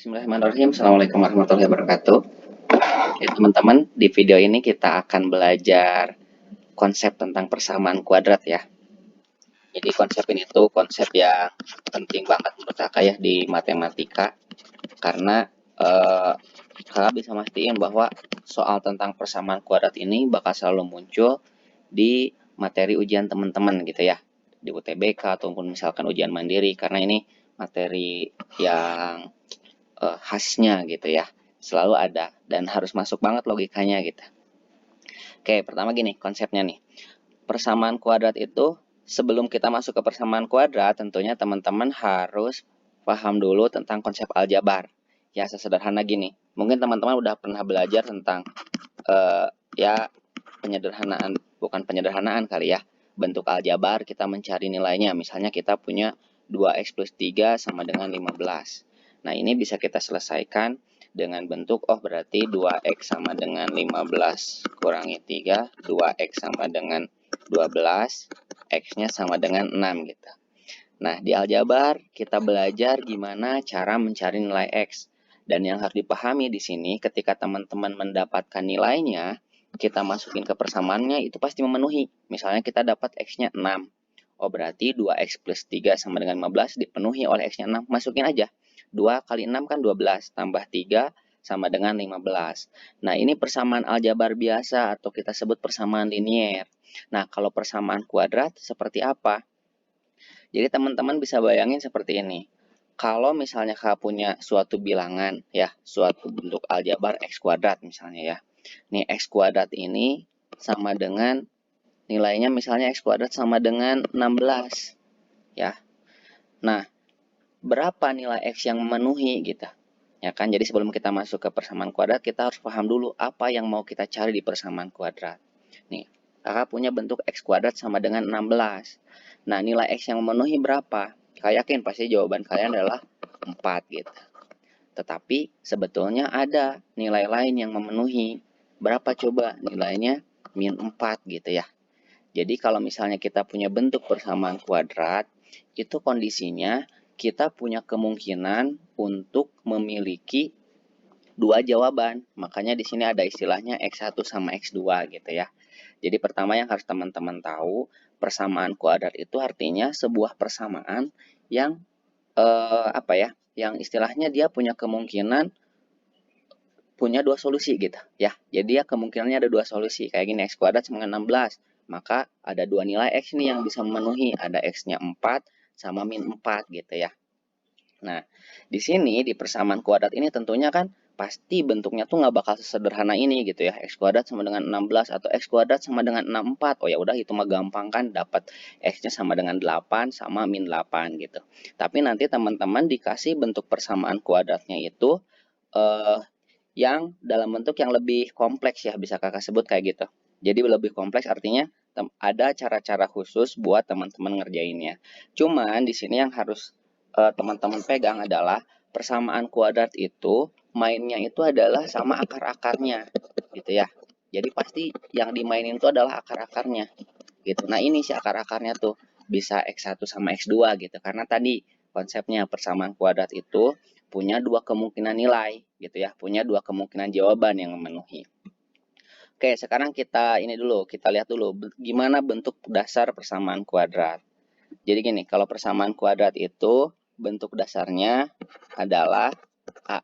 Bismillahirrahmanirrahim. Assalamualaikum warahmatullahi wabarakatuh. Oke, teman-teman, di video ini kita akan belajar konsep tentang persamaan kuadrat ya. Jadi konsep ini tuh konsep yang penting banget menurut kakak ya di matematika, karena kakak bisa mastiin bahwa soal tentang persamaan kuadrat ini bakal selalu muncul di materi ujian teman-teman gitu ya, di UTBK ataupun misalkan ujian mandiri, karena ini materi yang khasnya gitu ya, selalu ada dan harus masuk banget logikanya gitu. Oke, pertama gini konsepnya nih. Persamaan kuadrat itu, sebelum kita masuk ke persamaan kuadrat, tentunya teman-teman harus paham dulu tentang konsep aljabar. Ya, sesederhana gini. Mungkin teman-teman udah pernah belajar tentang ya penyederhanaan, bukan penyederhanaan kali ya. Bentuk aljabar kita mencari nilainya. Misalnya kita punya 2x plus 3 sama dengan 15. Nah, ini bisa kita selesaikan dengan bentuk, oh berarti 2x sama dengan 15 kurangi 3, 2x sama dengan 12, x-nya sama dengan 6 gitu. Nah, di aljabar kita belajar gimana cara mencari nilai x. Dan yang harus dipahami di sini, ketika teman-teman mendapatkan nilainya, kita masukin ke persamaannya, itu pasti memenuhi. Misalnya kita dapat x-nya 6. Oh, berarti 2x plus 3 sama dengan 15 dipenuhi oleh x-nya 6. Masukin aja. 2 kali 6 kan 12, tambah 3 sama dengan 15. Nah, ini persamaan aljabar biasa atau kita sebut persamaan linier. Nah, kalau persamaan kuadrat seperti apa? Jadi teman-teman bisa bayangin seperti ini. Kalau misalnya kakak punya suatu bilangan ya, suatu bentuk aljabar x kuadrat misalnya ya. Nih x kuadrat ini sama dengan nilainya misalnya x kuadrat sama dengan 16 ya. Nah, berapa nilai x yang memenuhi gitu? Ya kan, jadi sebelum kita masuk ke persamaan kuadrat, kita harus paham dulu apa yang mau kita cari di persamaan kuadrat. Nih, kakak punya bentuk x kuadrat sama dengan 16. Nah, nilai x yang memenuhi berapa? Kakak yakin pasti jawaban kalian adalah 4 gitu. Tetapi sebetulnya ada nilai lain yang memenuhi. Berapa coba nilainya? Min 4 gitu ya. Jadi kalau misalnya kita punya bentuk persamaan kuadrat, itu kondisinya kita punya kemungkinan untuk memiliki dua jawaban. Makanya di sini ada istilahnya x1 sama x2 gitu ya. Jadi pertama yang harus teman-teman tahu, persamaan kuadrat itu artinya sebuah persamaan yang yang istilahnya dia punya kemungkinan punya dua solusi gitu ya. Jadi ya kemungkinannya ada dua solusi. Kayak gini, x kuadrat sama dengan 16. Maka ada dua nilai x nih yang bisa memenuhi. Ada x-nya 4 sama min 4 gitu ya. Nah, di sini di persamaan kuadrat ini tentunya kan pasti bentuknya tuh nggak bakal sesederhana ini gitu ya. X kuadrat sama dengan 16 atau x kuadrat sama dengan 64. Oh ya udah, itu mah gampang kan, dapat x-nya sama dengan 8 sama min 8 gitu. Tapi nanti teman-teman dikasih bentuk persamaan kuadratnya itu yang dalam bentuk yang lebih kompleks ya, bisa kakak sebut kayak gitu. Jadi lebih kompleks artinya ada cara-cara khusus buat teman-teman ngerjainnya. Cuman di sini yang harus teman-teman pegang adalah persamaan kuadrat itu mainnya itu adalah sama akar-akarnya gitu ya. Jadi pasti yang dimainin itu adalah akar-akarnya gitu. Nah, ini si akar-akarnya tuh bisa x1 sama x2 gitu. Karena tadi konsepnya persamaan kuadrat itu punya dua kemungkinan nilai gitu ya, punya dua kemungkinan jawaban yang memenuhi. Oke, sekarang kita lihat dulu gimana bentuk dasar persamaan kuadrat. Jadi gini, kalau persamaan kuadrat itu bentuk dasarnya adalah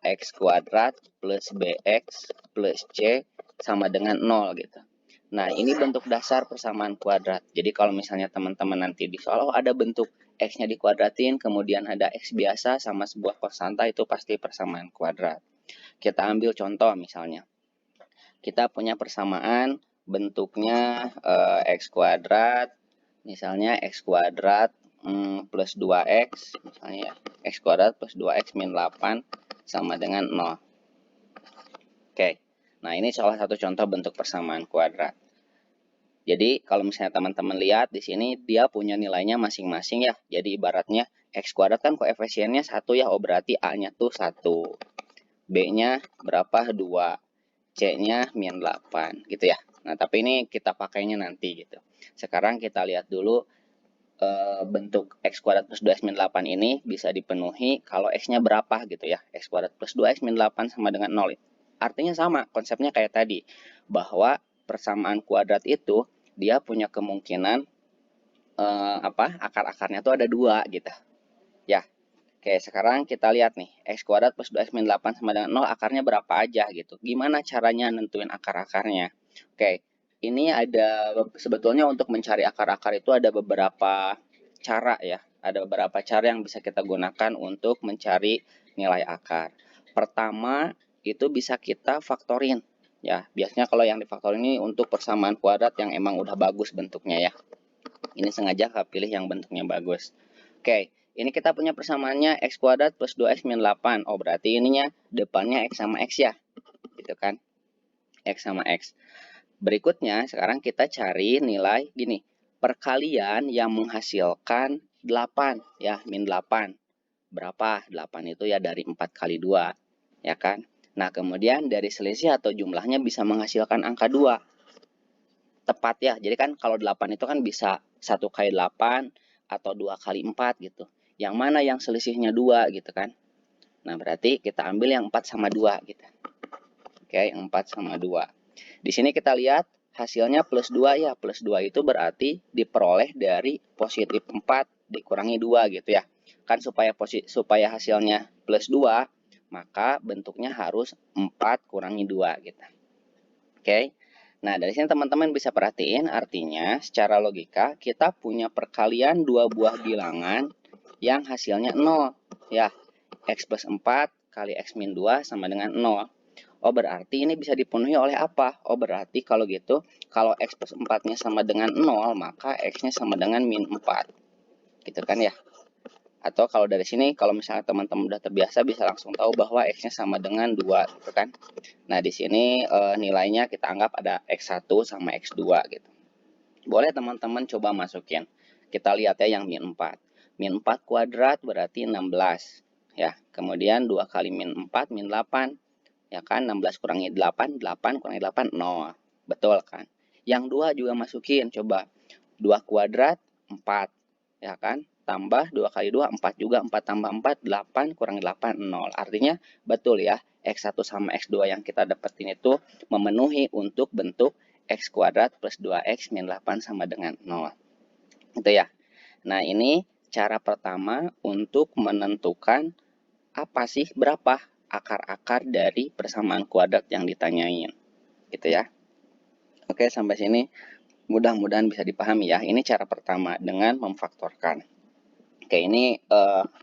ax kuadrat plus bx plus c sama dengan 0 gitu. Nah, ini bentuk dasar persamaan kuadrat. Jadi kalau misalnya teman-teman nanti di soal ada bentuk x-nya dikuadratin, kemudian ada x biasa sama sebuah konstanta, itu pasti persamaan kuadrat. Kita ambil contoh misalnya. Kita punya persamaan bentuknya x kuadrat, misalnya x kuadrat plus 2x, misalnya x kuadrat plus 2x min 8 sama dengan 0. Oke, nah ini salah satu contoh bentuk persamaan kuadrat. Jadi kalau misalnya teman-teman lihat di sini dia punya nilainya masing-masing ya. Jadi ibaratnya x kuadrat kan koefisiennya 1 ya, oh berarti a-nya tuh 1. B-nya berapa? 2. C-nya min 8 gitu ya. Nah, tapi ini kita pakainya nanti gitu. Sekarang kita lihat dulu bentuk X kuadrat plus 2X min 8 ini bisa dipenuhi kalau X-nya berapa gitu ya. X kuadrat plus 2X min 8 sama dengan 0. Artinya sama, konsepnya kayak tadi. Bahwa persamaan kuadrat itu dia punya kemungkinan akar-akarnya tuh ada 2 gitu. Ya. Oke, sekarang kita lihat nih. X kuadrat plus 2X min 8 sama dengan 0 akarnya berapa aja gitu. Gimana caranya nentuin akar-akarnya? Oke, ini ada sebetulnya untuk mencari akar-akar itu ada beberapa cara ya. Ada beberapa cara yang bisa kita gunakan untuk mencari nilai akar. Pertama, itu bisa kita faktorin. Ya, biasanya kalau yang difaktorin ini untuk persamaan kuadrat yang emang udah bagus bentuknya ya. Ini sengaja saya pilih yang bentuknya bagus. Oke, ini kita punya persamaannya X kuadrat plus 2X min 8. Oh, berarti ininya depannya X sama X ya. Gitu kan. X sama X. Berikutnya, sekarang kita cari nilai gini. Perkalian yang menghasilkan 8 ya, min 8. Berapa? 8 itu ya dari 4 kali 2. Ya kan? Nah, kemudian dari selisih atau jumlahnya bisa menghasilkan angka 2. Tepat ya. Jadi kan kalau 8 itu kan bisa 1 kali 8 atau 2 kali 4 gitu. Yang mana yang selisihnya 2 gitu kan. Nah, berarti kita ambil yang 4 sama 2 gitu. Oke, yang 4 sama 2. Di sini kita lihat hasilnya plus 2 ya. Plus 2 itu berarti diperoleh dari positif 4 dikurangi 2 gitu ya. Kan supaya hasilnya plus 2, maka bentuknya harus 4 kurangi 2 gitu. Oke. Nah, dari sini teman-teman bisa perhatiin artinya secara logika kita punya perkalian dua buah bilangan yang hasilnya 0. Ya, X plus 4 kali X min 2 sama dengan 0. Oh, berarti ini bisa dipenuhi oleh apa? Oh, berarti kalau gitu, kalau X plus 4-nya sama dengan 0, maka X-nya sama dengan min 4. Gitu kan ya? Atau kalau dari sini, kalau misalnya teman-teman udah terbiasa, bisa langsung tahu bahwa X-nya sama dengan 2, gitu kan. Nah, di sini nilainya kita anggap ada X1 sama X2, gitu. Boleh teman-teman coba masukin. Kita lihat ya yang min 4. Min 4 kuadrat berarti 16. Ya, kemudian 2 kali min 4, min 8. Ya kan, 16 kurangi 8, 8 kurangi 8, 0. Betul kan? Yang 2 juga masukin, coba. 2 kuadrat, 4. Ya kan? Tambah 2 kali 2, 4 juga. 4 tambah 4, 8 kurangi 8, 0. Artinya betul ya, X1 sama X2 yang kita dapetin itu memenuhi untuk bentuk X kuadrat plus 2X min 8 sama dengan 0. Itu ya. Nah, ini cara pertama untuk menentukan apa sih berapa akar-akar dari persamaan kuadrat yang ditanyain. Gitu ya. Oke, sampai sini mudah-mudahan bisa dipahami ya. Ini cara pertama dengan memfaktorkan. Oke, ini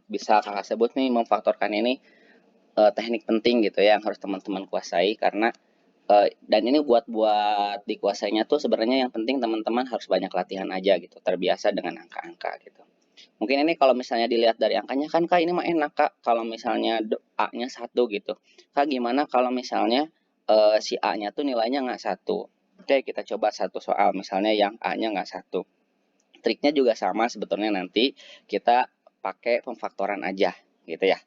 bisa kakak sebut nih memfaktorkan ini teknik penting gitu ya yang harus teman-teman kuasai karena dan ini buat dikuasainya tuh sebenarnya yang penting teman-teman harus banyak latihan aja gitu, terbiasa dengan angka-angka gitu. Mungkin ini kalau misalnya dilihat dari angkanya kan kak ini mah enak kak kalau misalnya A-nya 1 gitu. Kak gimana kalau misalnya si A-nya tuh nilainya nggak 1. Oke, kita coba satu soal misalnya yang A-nya nggak 1. Triknya juga sama sebetulnya nanti kita pakai pemfaktoran aja gitu ya.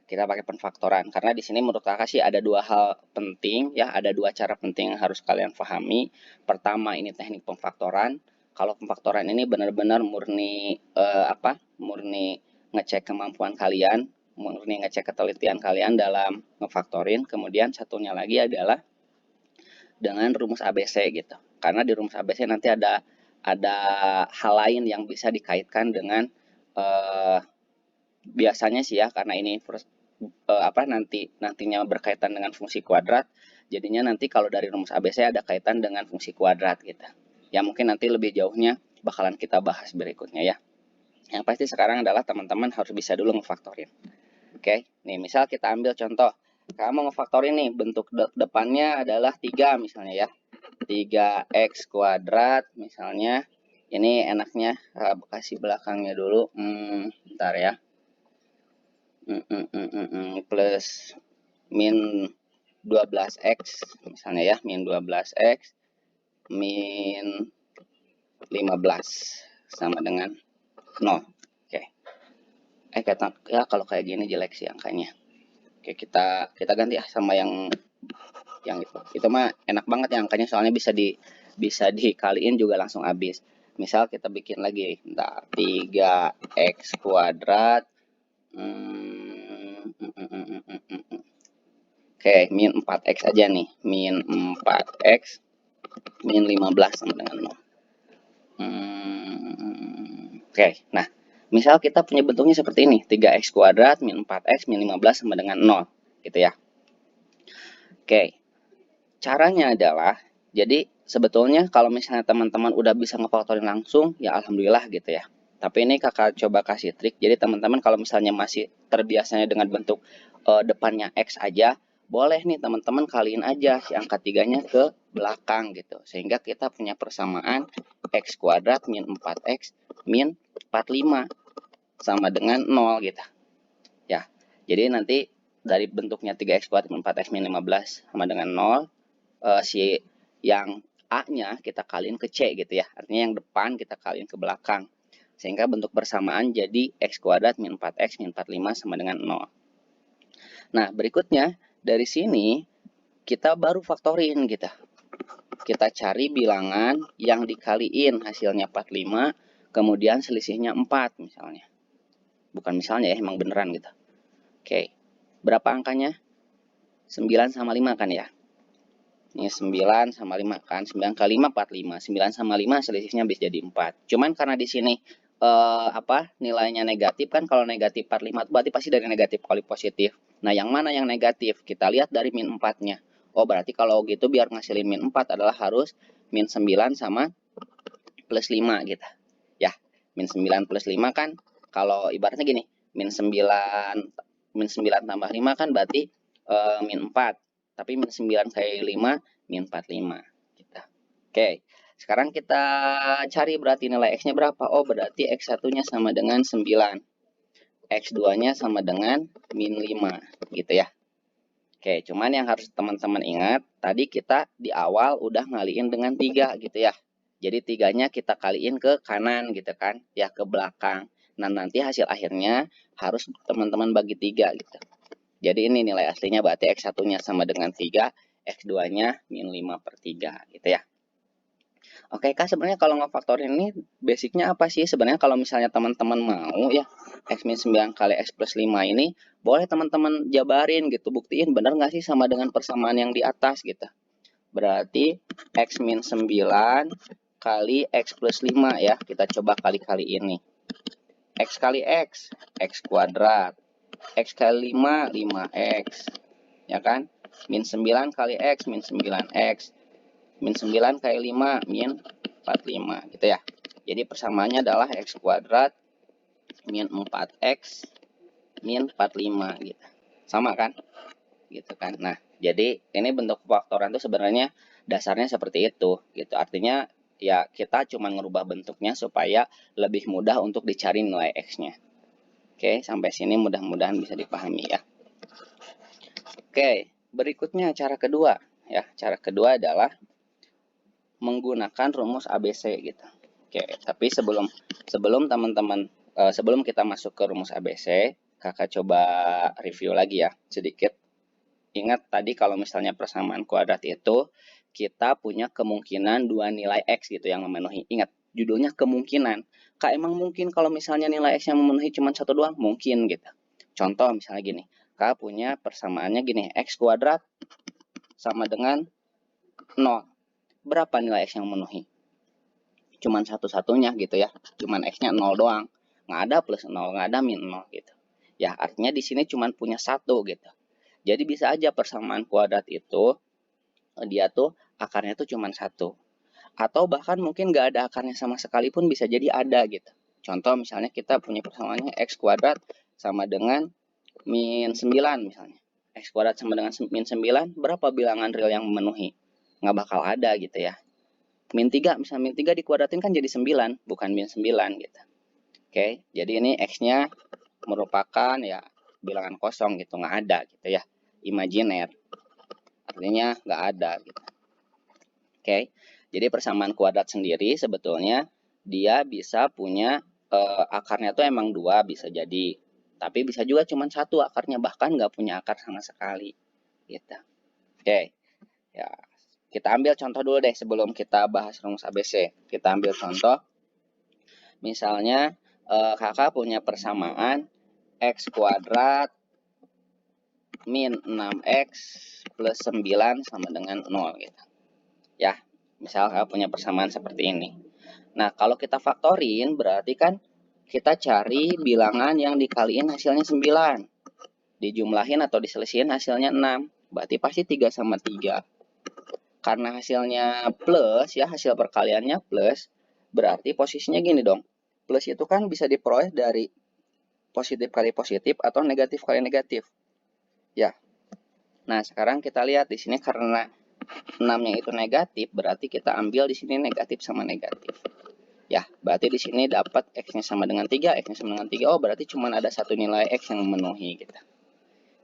Kita pakai pemfaktoran karena di sini menurut kakak sih ada 2 hal penting ya, ada 2 cara penting yang harus kalian pahami. Pertama ini teknik pemfaktoran. Kalau pemfaktoran ini benar-benar murni murni ngecek kemampuan kalian, murni ngecek ketelitian kalian dalam ngefaktorin. Kemudian satunya lagi adalah dengan rumus ABC gitu. Karena di rumus ABC nanti ada hal lain yang bisa dikaitkan dengan biasanya sih ya karena ini nantinya berkaitan dengan fungsi kuadrat. Jadinya nanti kalau dari rumus ABC ada kaitan dengan fungsi kuadrat gitu. Ya mungkin nanti lebih jauhnya bakalan kita bahas berikutnya ya. Yang pasti sekarang adalah teman-teman harus bisa dulu ngefaktorin. Oke, nih misal kita ambil contoh. Kamu ngefaktorin nih bentuk depannya adalah 3 misalnya ya. 3x kuadrat misalnya. Ini enaknya kasih belakangnya dulu. Bentar ya. Plus min 12x misalnya ya. Min 12x min 15 sama dengan 0. Oke. Ya kalau kayak gini jelek sih angkanya. Oke, kita ganti ya sama yang itu. Itu mah enak banget ya angkanya soalnya bisa dikaliin juga langsung habis. Misal kita bikin lagi, bentar, 3x kuadrat. Oke, min 4x aja nih. Min 4x min 15 sama dengan 0. Oke, nah, misal kita punya bentuknya seperti ini. 3x kuadrat min 4x min 15 sama dengan 0. Gitu ya. Oke, caranya adalah, jadi sebetulnya kalau misalnya teman-teman udah bisa ngefaktorin langsung, ya alhamdulillah gitu ya. Tapi ini kakak coba kasih trik. Jadi teman-teman kalau misalnya masih terbiasanya dengan bentuk depannya x aja, boleh nih teman-teman kaliin aja si angka 3-nya ke belakang gitu. Sehingga kita punya persamaan x kuadrat min 4x min 45 sama dengan 0 gitu. Ya, jadi nanti dari bentuknya 3x kuadrat min 4x min 15 sama dengan 0, si yang A-nya kita kaliin ke C gitu ya. Artinya yang depan kita kaliin ke belakang. Sehingga bentuk persamaan jadi x kuadrat min 4x min 45 sama dengan 0. Nah, berikutnya dari sini kita baru faktorin gitu. Kita cari bilangan yang dikaliin hasilnya 45, kemudian selisihnya 4 misalnya. Bukan misalnya ya, emang beneran gitu. Oke, berapa angkanya? 9 sama 5 kan ya? Ini 9 sama 5 kan, 9 kali 5 45, 9 sama 5 selisihnya bisa jadi 4. Cuman karena di sini nilainya negatif kan, kalau negatif 45 itu berarti pasti dari negatif kali positif. Nah, yang mana yang negatif? Kita lihat dari min 4-nya. Oh, berarti kalau gitu biar ngasilin min 4 adalah harus min 9 sama plus 5 gitu. Ya, min 9 plus 5 kan, kalau ibaratnya gini, min 9 tambah 5 kan berarti min 4. Tapi min 9 kali 5, min 45. Gitu. Oke, sekarang kita cari berarti nilai x-nya berapa. Oh, berarti x1-nya sama dengan 9. X2-nya sama dengan min 5. Gitu ya. Oke, cuman yang harus teman-teman ingat, tadi kita di awal udah ngaliin dengan 3 gitu ya. Jadi 3-nya kita kaliin ke kanan gitu kan, ya ke belakang. Nah, nanti hasil akhirnya harus teman-teman bagi 3 gitu. Jadi ini nilai aslinya berarti X1-nya sama dengan 3, X2-nya min 5/3 gitu ya. Oke Kak, sebenarnya kalau ngefaktorin ini basicnya apa sih? Sebenarnya kalau misalnya teman-teman mau ya, X min 9 kali X plus 5 ini, boleh teman-teman jabarin gitu, buktiin benar nggak sih sama dengan persamaan yang di atas gitu. Berarti X min 9 kali X plus 5 ya, kita coba kali-kali ini. X kali X, X kuadrat. X kali 5, 5X. Ya kan? Min 9 kali X, min 9X. Min 9 kali 5, min 45. Gitu ya. Jadi persamaannya adalah X kuadrat, min 4X, min 45. Gitu. Sama kan? Gitu kan. Nah, jadi ini bentuk faktoran itu sebenarnya dasarnya seperti itu. Gitu. Artinya ya kita cuma ngerubah bentuknya supaya lebih mudah untuk dicari nilai X-nya. Oke, sampai sini mudah-mudahan bisa dipahami ya. Oke, berikutnya cara kedua. Ya, cara kedua adalah menggunakan rumus ABC gitu. Oke, tapi sebelum teman-teman sebelum kita masuk ke rumus ABC, kakak coba review lagi ya sedikit. Ingat tadi kalau misalnya persamaan kuadrat itu kita punya kemungkinan dua nilai X gitu yang memenuhi. Ingat, judulnya kemungkinan. Kak, emang mungkin kalau misalnya nilai X yang memenuhi cuma satu doang? Mungkin gitu. Contoh misalnya gini, Kak punya persamaannya gini, X kuadrat sama dengan 0. Berapa nilai X yang memenuhi? Cuman satu-satunya gitu ya. Cuman X-nya 0 doang. Nggak ada plus 0, nggak ada min 0 gitu. Ya, artinya di sini cuman punya satu gitu. Jadi bisa aja persamaan kuadrat itu, dia tuh akarnya tuh cuman satu. Atau bahkan mungkin nggak ada akarnya sama sekali pun bisa jadi ada gitu. Contoh misalnya kita punya persamaannya X kuadrat sama dengan min 9 misalnya. X kuadrat sama dengan min 9, berapa bilangan real yang memenuhi? Nggak bakal ada gitu ya. Min 3, misalnya min 3 dikuadratin kan jadi 9, bukan min 9 gitu. Oke, jadi ini X-nya merupakan ya bilangan kosong gitu, nggak ada gitu ya. Imajiner. Artinya nggak ada gitu. Oke, jadi persamaan kuadrat sendiri sebetulnya dia bisa punya akarnya tuh emang 2 bisa jadi. Tapi bisa juga cuma satu akarnya, bahkan nggak punya akar sama sekali. Gitu. Oke, ya kita ambil contoh dulu deh sebelum kita bahas rumus ABC. Kita ambil contoh Misalnya kakak punya persamaan x kuadrat min 6x plus 9 sama dengan 0 gitu. Ya, misal kakak punya persamaan seperti ini. Nah, kalau kita faktorin berarti kan kita cari bilangan yang dikaliin hasilnya 9. Dijumlahin atau diselisihin hasilnya 6. Berarti pasti 3 sama 3. Karena hasilnya plus ya, hasil perkaliannya plus, berarti posisinya gini dong. Plus itu kan bisa diperoleh dari positif kali positif atau negatif kali negatif. Ya. Nah, sekarang kita lihat di sini karena 6-nya itu negatif, berarti kita ambil di sini negatif sama negatif. Ya, berarti di sini dapat x-nya sama dengan 3, x-nya sama dengan 3. Oh, berarti cuma ada satu nilai x yang memenuhi gitu.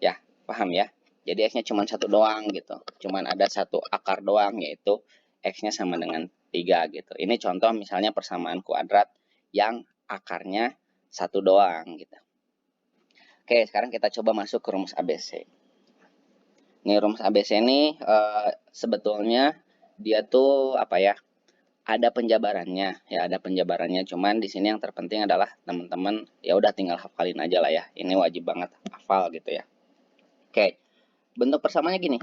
Ya, paham ya? Jadi x-nya cuma satu doang gitu. Cuma ada satu akar doang, yaitu x-nya sama dengan 3 gitu. Ini contoh misalnya persamaan kuadrat yang akarnya satu doang gitu. Oke, sekarang kita coba masuk ke rumus ABC. Nih rumus ABC ini sebetulnya dia tuh apa ya? Ada penjabarannya, ya ada penjabarannya. Cuman di sini yang terpenting adalah teman-teman ya udah tinggal hafalin aja lah ya. Ini wajib banget hafal gitu ya. Oke, bentuk persamaannya gini.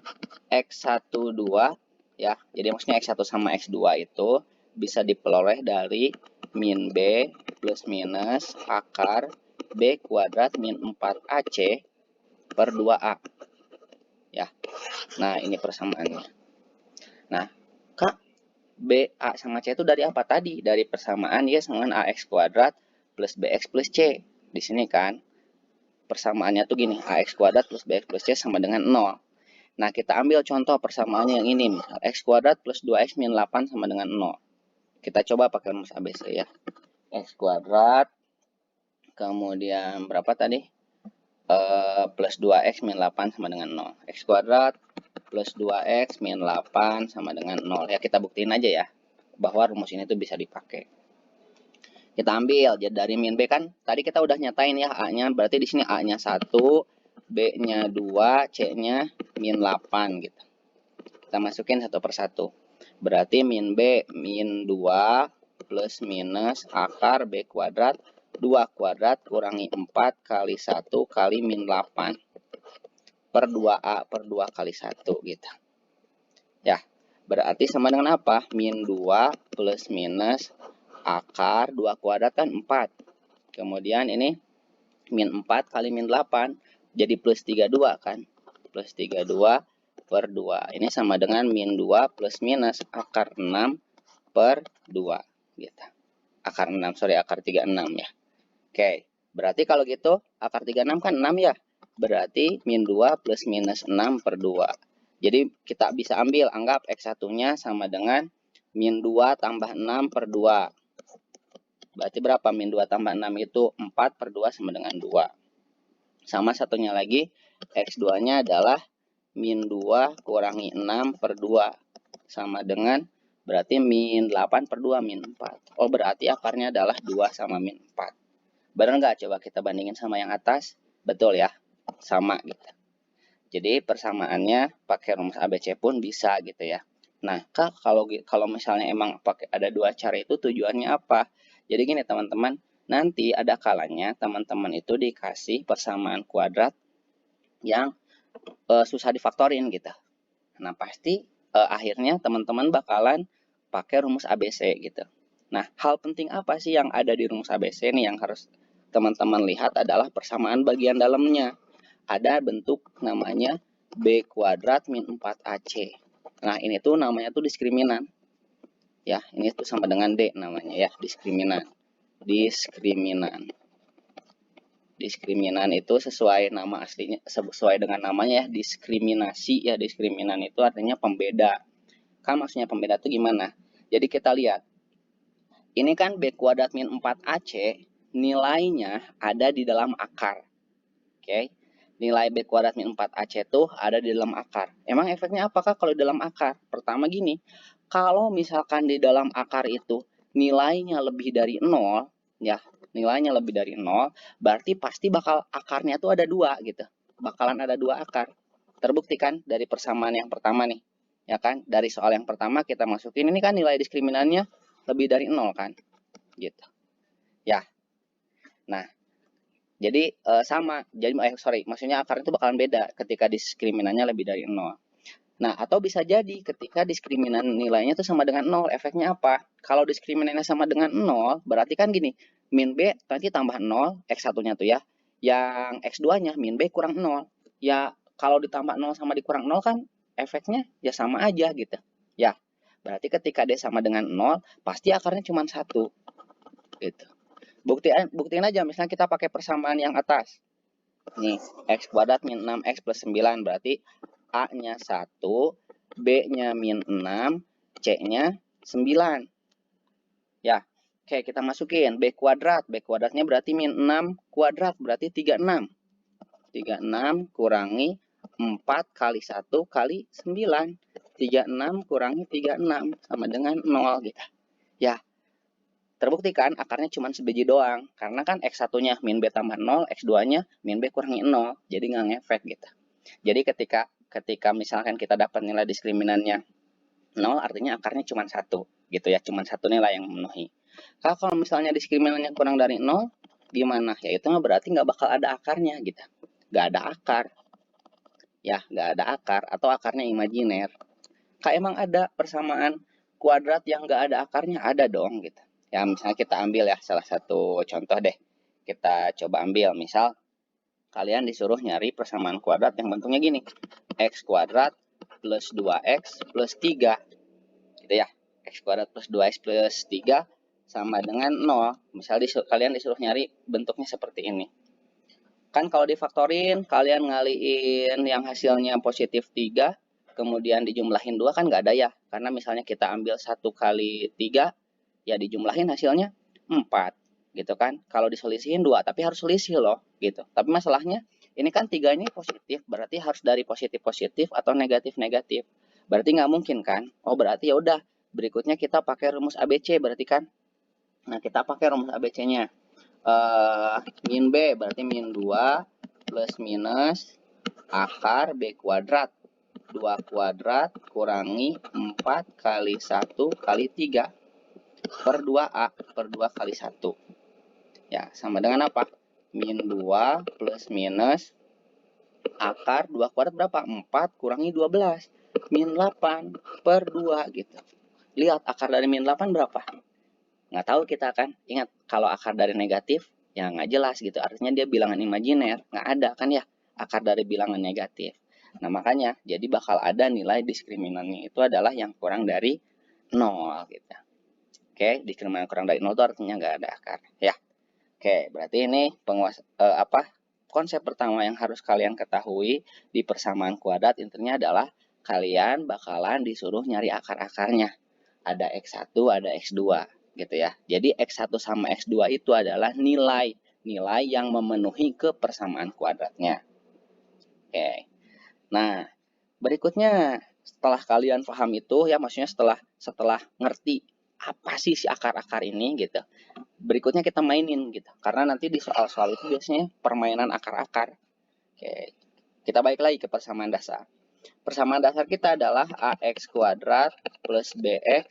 X12 ya. Jadi maksudnya X1 sama X2 itu bisa diperoleh dari min B plus minus akar B kuadrat min 4AC per 2A. Ya. Nah, ini persamaannya. Nah, Kak, B, A sama C itu dari apa tadi? Dari persamaan Y sama AX kuadrat plus BX plus C. Di sini kan, persamaannya tuh gini, AX kuadrat plus BX plus C sama dengan 0. Nah, kita ambil contoh persamaannya yang ini. Misal, X kuadrat plus 2X min 8 sama dengan 0. Kita coba pakai rumus ABC ya. X kuadrat, kemudian berapa tadi? Plus 2x min 8 sama dengan 0. X kuadrat plus 2x min 8 sama dengan 0. Ya, kita buktiin aja ya bahwa rumus ini tuh bisa dipakai. Kita ambil jadi dari min B kan tadi kita udah nyatain ya A-nya, berarti di sini A-nya 1, B-nya 2, C-nya min 8 gitu. Kita masukin satu per satu. Berarti min B min 2 plus minus akar B kuadrat 2 kuadrat kurangi 4 kali 1 kali min 8 per 2A per 2 kali 1 gitu. Ya, berarti sama dengan apa? Min 2 plus minus akar 2 kuadrat kan 4. Kemudian ini min 4 kali min 8 jadi plus 32 kan. Plus 32 per 2. Ini sama dengan min 2 plus minus akar 6 per 2 gitu. Akar 6, akar 36 ya. Oke, berarti kalau gitu akar 36 kan 6 ya. Berarti min 2 plus minus 6 per 2. Jadi kita bisa ambil, anggap X1-nya sama dengan min 2 tambah 6 per 2. Berarti berapa? Min 2 tambah 6 itu 4 per 2 sama dengan 2. Sama satunya lagi, X2-nya adalah min 2 kurangi 6 per 2. Sama dengan, berarti min 8 per 2, min 4. Oh, berarti akarnya adalah 2 sama min 4. Benar nggak? Coba kita bandingin sama yang atas. Betul ya, sama gitu. Jadi persamaannya pakai rumus ABC pun bisa gitu ya. Nah, Kak, kalau misalnya emang pakai ada dua cara itu tujuannya apa? Jadi gini teman-teman, nanti ada kalanya teman-teman itu dikasih persamaan kuadrat yang susah difaktorin gitu. Nah, pasti akhirnya teman-teman bakalan pakai rumus ABC gitu. Nah, hal penting apa sih yang ada di rumus ABC nih yang harus teman-teman lihat adalah persamaan bagian dalamnya. Ada bentuk namanya B kuadrat min 4AC. Nah, ini tuh namanya tuh diskriminan. Ya, ini tuh sama dengan D namanya ya, diskriminan. Diskriminan. Diskriminan itu sesuai nama aslinya, sesuai dengan namanya ya, diskriminasi ya. Diskriminan itu artinya pembeda. Kan maksudnya pembeda itu gimana? Jadi kita lihat. Ini kan B kuadrat min 4AC nilainya ada di dalam akar. Oke. Nilai B kuadrat min 4AC itu ada di dalam akar. Emang efeknya apakah kalau di dalam akar? Pertama gini, kalau misalkan di dalam akar itu nilainya lebih dari 0, ya, nilainya lebih dari 0, berarti pasti bakal akarnya tuh ada 2 gitu. Bakalan ada 2 akar. Terbukti kan dari persamaan yang pertama nih. Ya kan? Dari soal yang pertama kita masukin ini kan nilai diskriminannya lebih dari 0 kan. Gitu. Ya. Nah, jadi sama. Jadi maksudnya akarnya itu bakalan beda ketika diskriminannya lebih dari 0. Nah, atau bisa jadi ketika diskriminan nilainya itu sama dengan 0, efeknya apa? Kalau diskriminannya sama dengan 0, berarti kan gini, min B nanti tambah 0, X1-nya tuh ya. Yang X2-nya min B kurang 0. Ya, kalau ditambah 0 sama dikurang 0 kan efeknya ya sama aja gitu. Ya, berarti ketika D sama dengan 0, pasti akarnya cuma 1 gitu. Buktiin aja, misalnya kita pakai persamaan yang atas. Nih, X kuadrat min 6X plus 9 berarti A-nya 1, B-nya min 6, C-nya 9. Ya, oke kita masukin B kuadrat. B kuadratnya berarti min 6 kuadrat, berarti 36. 36 kurangi 4 kali 1 kali 9. 36 kurangi 36 sama dengan 0 gitu. Ya, terbukti kan akarnya cuma sebiji doang. Karena kan X1-nya min B tambah 0, X2-nya min B kurangi 0. Jadi nggak ngefek gitu. Jadi ketika misalkan kita dapat nilai diskriminannya 0, artinya akarnya cuma 1 gitu ya. Cuma 1 nilai yang memenuhi. Kalau misalnya diskriminannya kurang dari 0, gimana? Ya itu berarti nggak bakal ada akarnya gitu. Nggak ada akar. Ya, nggak ada akar atau akarnya imajiner. Emang ada persamaan kuadrat yang nggak ada akarnya? Ada dong gitu. Ya, misalnya kita ambil ya salah satu contoh deh. Kita coba ambil, misal kalian disuruh nyari persamaan kuadrat yang bentuknya gini. X kuadrat plus 2X plus 3. Gitu ya. X kuadrat plus 2X plus 3 sama dengan 0. Misal kalian disuruh nyari bentuknya seperti ini. Kan kalau difaktorin, kalian ngaliin yang hasilnya positif 3, kemudian dijumlahin 2 kan nggak ada ya. Karena misalnya kita ambil 1 kali 3, ya dijumlahin hasilnya 4. Gitu kan. Kalau diselisihin 2, tapi harus selisih loh. Gitu. Tapi masalahnya, ini kan 3 ini positif, berarti harus dari positif-positif atau negatif-negatif. Berarti nggak mungkin kan. Oh berarti ya udah, berikutnya kita pakai rumus ABC berarti kan. Nah kita pakai rumus ABC-nya. Min B berarti min 2 plus minus akar B kuadrat. 2 kuadrat kurangi 4 kali 1 kali 3 per 2A per 2 kali 1. Ya, sama dengan apa? Min 2 plus minus akar 2 kuadrat berapa? 4 kurangi 12. Min 8 per 2 gitu. Lihat akar dari min 8 berapa? Nggak tahu kita kan. Ingat, kalau akar dari negatif, ya nggak jelas gitu. Artinya dia bilangan imajiner. Nggak ada kan ya akar dari bilangan negatif. Nah makanya, jadi bakal ada nilai diskriminannya itu adalah yang kurang dari 0 gitu. Oke, diskriminan kurang dari 0 itu artinya nggak ada akar. Ya, oke, berarti ini konsep pertama yang harus kalian ketahui di persamaan kuadrat intinya adalah kalian bakalan disuruh nyari akar-akarnya. Ada X1, ada X2 gitu ya. Jadi X1 sama X2 itu adalah nilai yang memenuhi kepersamaan kuadratnya. Oke. Nah, berikutnya setelah kalian paham itu ya, maksudnya setelah ngerti apa sih si akar-akar ini gitu. Berikutnya kita mainin gitu. Karena nanti di soal-soal itu biasanya permainan akar-akar. Oke. Kita balik lagi ke persamaan dasar. Persamaan dasar kita adalah AX kuadrat plus BX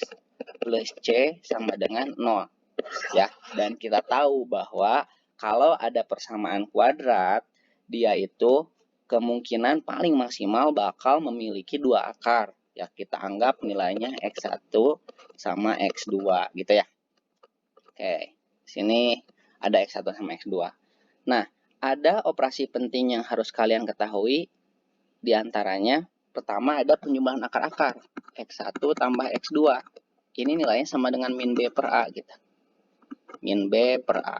plus C sama dengan 0. Ya, dan kita tahu bahwa kalau ada persamaan kuadrat, dia itu kemungkinan paling maksimal bakal memiliki 2 akar. Ya, kita anggap nilainya X1 sama X2 gitu ya. Oke, sini ada X1 sama X2. Nah, ada operasi penting yang harus kalian ketahui. Di antaranya, pertama ada penjumlahan akar-akar. X1 tambah X2. Ini nilainya sama dengan min B per A gitu. Min B per A.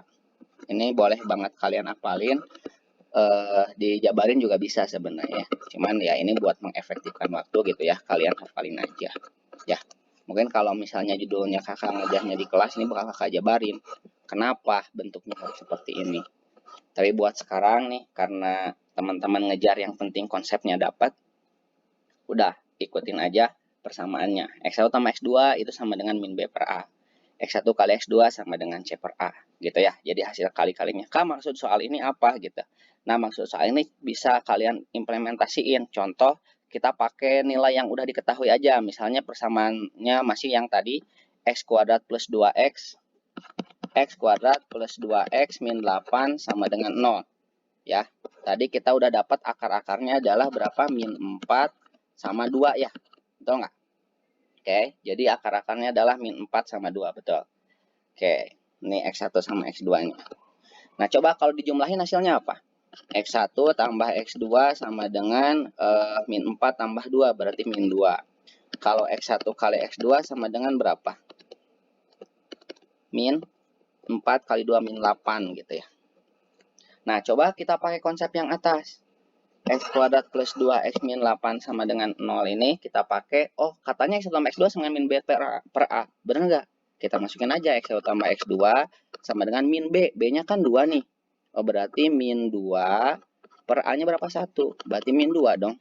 Ini boleh banget kalian apalin. Dijabarin juga bisa sebenarnya. Cuman ya ini buat mengefektifkan waktu gitu ya. Kalian hafalin aja. Ya, mungkin kalau misalnya judulnya kakak ngajarnya di kelas, ini bakal kakak jabarin. Kenapa bentuknya harus seperti ini. Tapi buat sekarang nih, karena teman-teman ngejar yang penting konsepnya dapat, udah ikutin aja persamaannya. X1 tambah X2 itu sama dengan min B per A. X1 kali X2 sama dengan C per A gitu ya. Jadi hasil kali-kalinya. Maksud soal ini apa gitu. Nah, maksud soal ini bisa kalian implementasiin. Contoh, kita pakai nilai yang udah diketahui aja. Misalnya persamaannya masih yang tadi X kuadrat plus 2X X kuadrat plus 2X min 8 sama dengan 0. Ya, tadi kita udah dapat akar-akarnya adalah berapa? Min 4 sama 2 ya. Betul nggak? Oke, jadi akar-akarnya adalah min 4 sama 2, betul. Oke, ini X1 sama X2-nya. Nah, coba kalau dijumlahin hasilnya apa? X1 tambah X2 sama dengan min 4 tambah 2, berarti min 2. Kalau X1 kali X2 sama dengan berapa? Min 4 kali 2 min 8 gitu ya. Nah, coba kita pakai konsep yang atas. X kuadrat plus 2X min 8 sama dengan 0 ini kita pakai, oh katanya X1 tambah X2 sama min B per A. Bener nggak? Kita masukin aja X1 tambah X2 sama dengan min B. B-nya kan 2 nih. Oh, berarti min 2 per A-nya berapa? 1. Berarti min 2 dong.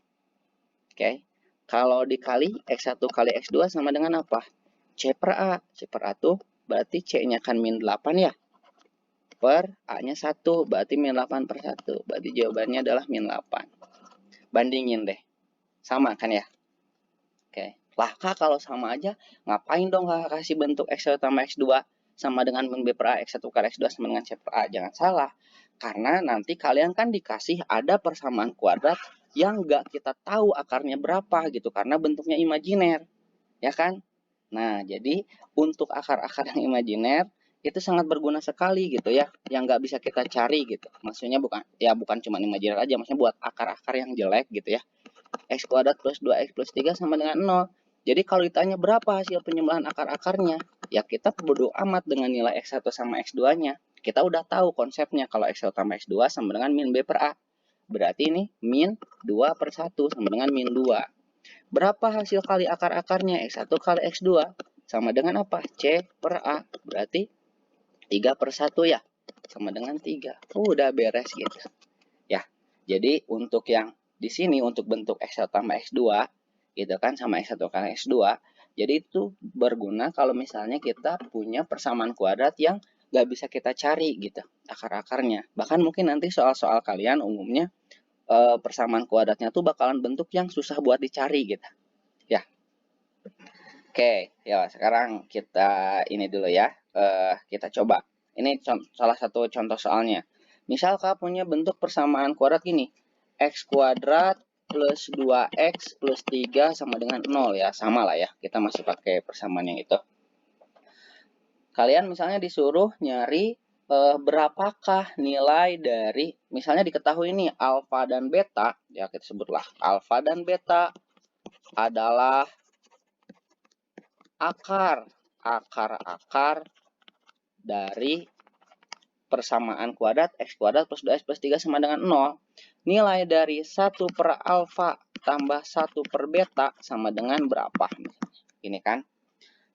Oke. Kalau dikali X1 kali X2 sama dengan apa? C per A. C per A tuh berarti C-nya kan min 8 ya. Per A-nya 1. Berarti min 8 per 1. Berarti jawabannya adalah min 8. Bandingin deh. Sama kan ya? Oke. Lah, Kak, kalau sama aja, ngapain dong Kak kasih bentuk X1 tambah X2 sama dengan min B per A, X1 kali X2 sama dengan C per A? Jangan salah. Karena nanti kalian kan dikasih ada persamaan kuadrat yang nggak kita tahu akarnya berapa gitu. Karena bentuknya imajiner. Ya kan? Nah, jadi untuk akar-akar yang imajiner, itu sangat berguna sekali gitu ya, yang nggak bisa kita cari gitu. Maksudnya bukan cuma imajiner aja, maksudnya buat akar-akar yang jelek gitu ya. X kuadrat plus 2X plus 3 sama dengan 0. Jadi kalau ditanya berapa hasil penyembelahan akar-akarnya, ya kita bodo amat dengan nilai X1 sama X2-nya. Kita udah tahu konsepnya kalau X1 tambah X2 sama dengan min B per A. Berarti ini min 2 per 1 sama dengan min 2. Berapa hasil kali akar-akarnya? X1 kali X2 sama dengan apa? C per A. Berarti 3 per 1 ya, sama dengan 3. Udah beres gitu. Ya, jadi untuk yang di sini untuk bentuk X1 tambah X2 gitu kan sama X1 kali X2. Jadi itu berguna kalau misalnya kita punya persamaan kuadrat yang nggak bisa kita cari gitu akar-akarnya. Bahkan mungkin nanti soal-soal kalian umumnya persamaan kuadratnya tuh bakalan bentuk yang susah buat dicari gitu. Ya. Oke, ya sekarang kita ini dulu ya. Kita coba. Ini salah satu contoh soalnya. Misal Kak punya bentuk persamaan kuadrat gini. X kuadrat plus 2X plus 3 sama dengan 0 ya. Sama lah ya. Kita masih pakai persamaan yang itu. Kalian misalnya disuruh nyari berapakah nilai dari, misalnya diketahui ini alfa dan beta. Ya kita sebutlah alfa dan beta adalah akar dari persamaan kuadrat X kuadrat plus 2X plus 3 sama dengan 0. Nilai dari 1 per alfa tambah 1 per beta sama dengan berapa? Ini kan.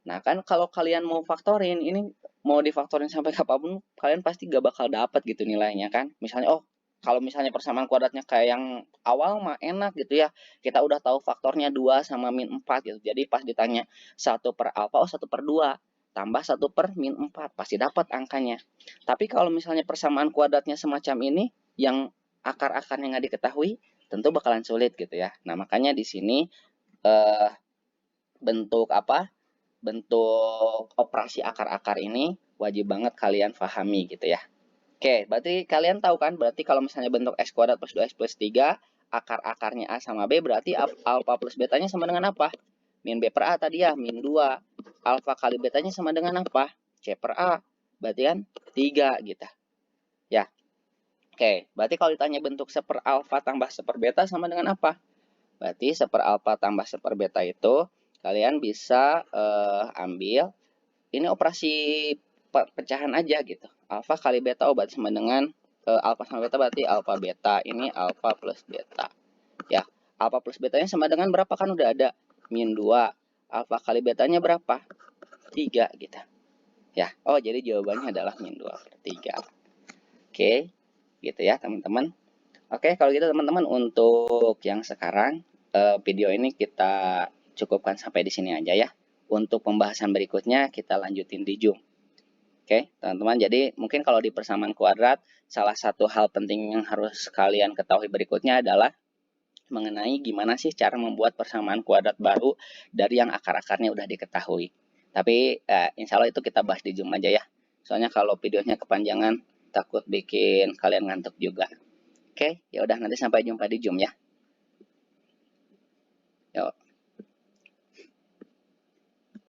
Nah kan kalau kalian mau faktorin, ini mau difaktorin sampai kapanpun, kalian pasti gak bakal dapat gitu nilainya kan. Misalnya, oh kalau misalnya persamaan kuadratnya kayak yang awal mah enak gitu ya. Kita udah tahu faktornya 2 sama min 4 gitu. Jadi pas ditanya 1 per alfa, oh 1 per 2. Tambah 1 per min 4. Pasti dapat angkanya. Tapi kalau misalnya persamaan kuadratnya semacam ini, yang akar-akarnya nggak diketahui, tentu bakalan sulit gitu ya. Nah makanya di sini bentuk apa? Bentuk operasi akar-akar ini wajib banget kalian pahami gitu ya. Oke, berarti kalian tahu kan, berarti kalau misalnya bentuk X kuadrat plus 2X plus 3, akar-akarnya A sama B, berarti alfa plus betanya sama dengan apa? Min B per A tadi ya, min 2. Alfa kali betanya sama dengan apa? C per A. Berarti kan 3 gitu. Ya. Oke, berarti kalau ditanya bentuk seper alfa tambah seper beta sama dengan apa? Berarti seper alfa tambah seper beta itu, kalian bisa ambil, ini operasi pecahan aja gitu. Alfa kali beta berarti sama dengan alfa sama beta berarti alfa beta. Ini alfa plus beta. Ya, alfa plus betanya sama dengan berapa kan udah ada min 2. Alfa kali betanya berapa? 3 gitu. Ya, oh jadi jawabannya adalah min 2 per 3. Oke, gitu ya teman-teman. Oke, kalau gitu teman-teman untuk yang sekarang video ini kita cukupkan sampai di sini aja ya. Untuk pembahasan berikutnya kita lanjutin di Zoom. Oke, teman-teman. Jadi mungkin kalau di persamaan kuadrat, salah satu hal penting yang harus kalian ketahui berikutnya adalah mengenai gimana sih cara membuat persamaan kuadrat baru dari yang akar-akarnya udah diketahui. Tapi insya Allah itu kita bahas di Zoom aja ya. Soalnya kalau videonya kepanjangan takut bikin kalian ngantuk juga. Oke, ya udah nanti sampai jumpa di Zoom ya.